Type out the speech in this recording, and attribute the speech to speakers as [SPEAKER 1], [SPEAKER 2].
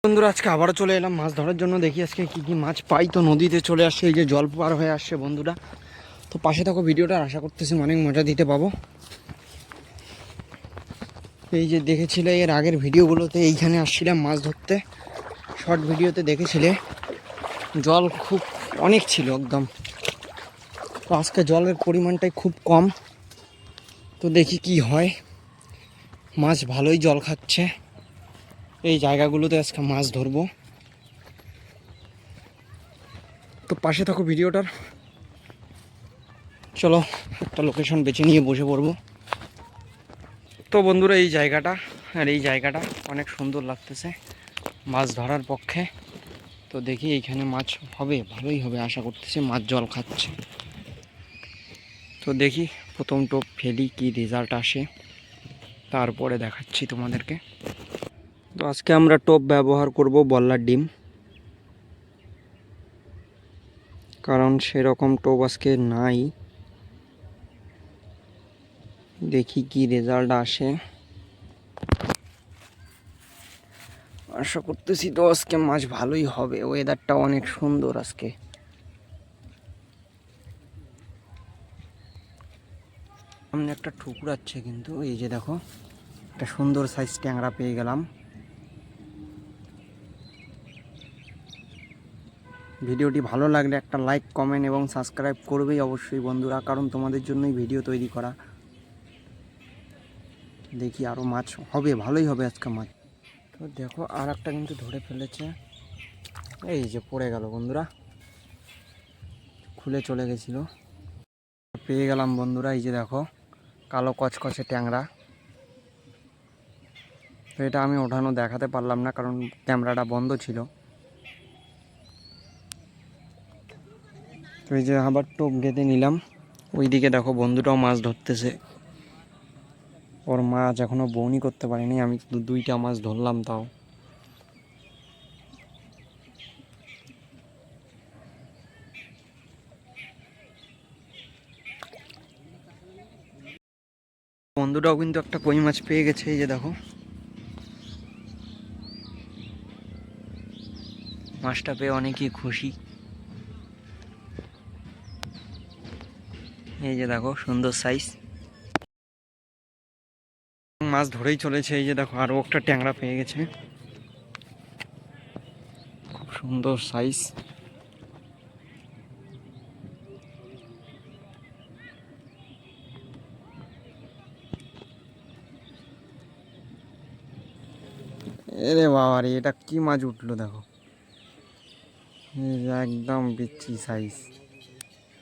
[SPEAKER 1] বন্ধুরা আজকে আবারও চলে এলাম মাছ ধরার জন্য। দেখি আজকে কি কি মাছ পাই। তো নদীতে চলে আসছে, এই যে জল পার হয়ে আসছে বন্ধুরা। তো পাশে থাকো, ভিডিওটা আশা করতেছি অনেক মজা দিতে পাবো। এই যে দেখেছিলে এর আগের ভিডিওগুলোতে এইখানে আসছিলাম মাছ ধরতে, শর্ট ভিডিওতে দেখেছিলে জল খুব অনেক ছিল একদম। তো আজকে জলের পরিমাণটাই খুব কম। তো দেখি কি হয়, মাছ ভালোই জল খাচ্ছে। এই জায়গাগুলোতে আজকে মাছ ধরবো। তো পাশে থাকো ভিডিওটার। চলো একটা লোকেশন বেছে নিয়ে বসে পড়বো। তো বন্ধুরা এই জায়গাটা, আর এই জায়গাটা অনেক সুন্দর লাগতেছে মাছ ধরার পক্ষে। তো দেখি এইখানে মাছ হবে, ভালোই হবে আশা করতেছি, মাছ জল খাচ্ছে। তো দেখি প্রথম টোপ ফেলি, কি রেজাল্ট আসে তারপরে দেখাচ্ছি তোমাদেরকে। তো আজকে আমরা টোপ ব্যবহার করব বল্লার ডিম, কারণ সেরকম টোপ আজকে নাই। দেখি কি রেজাল্ট আসে। আশা করতেছি তো আজকে মাছ ভালোই হবে, ওয়েদারটা অনেক সুন্দর আজকে। সামনে একটা ঠুকরাচ্ছে কিন্তু, এই যে দেখো একটা সুন্দর সাইজ ট্যাংরা পেয়ে গেলাম। ভিডিওটি ভালো লাগলে একটা লাইক, কমেন্ট এবং সাবস্ক্রাইব করবেই অবশ্যই বন্ধুরা, কারণ তোমাদের জন্যই ভিডিও তৈরি করা। দেখি আরও মাছ হবে, ভালোই হবে আজকে মাছ। তো দেখো আর একটা কিন্তু ধরে ফেলেছে, এই যে পড়ে গেল বন্ধুরা, খুলে চলে গেছিল। পেয়ে গেলাম বন্ধুরা, এই যে দেখো কালো কচকচে ট্যাংরা। তো এটা আমি ওঠানো দেখাতে পারলাম না, কারণ ক্যামেরাটা বন্ধ ছিল। তো এই যে আবার টোপ গেঁথে নিলাম। ওইদিকে দেখো বন্ধুটাও মাছ ধরতেছে, ওর মাছ এখনো বউনি করতে পারেনি, আমি দুইটা মাছ ধরলাম তাও। বন্ধুটাও কিন্তু একটা কই মাছ পেয়ে গেছে, এই যে দেখো মাছটা পেয়ে অনেকই খুশি। এই যে দেখো সুন্দর সাইজ মাছ ধরেই চলেছে। এই যে দেখো আরো একটা ট্যাংরা পেয়ে গেছে, খুব সুন্দর সাইজ। এরে বাবা রে, এটা কি মাছ উঠলো দেখো, একদম বিচ্ছি সাইজ।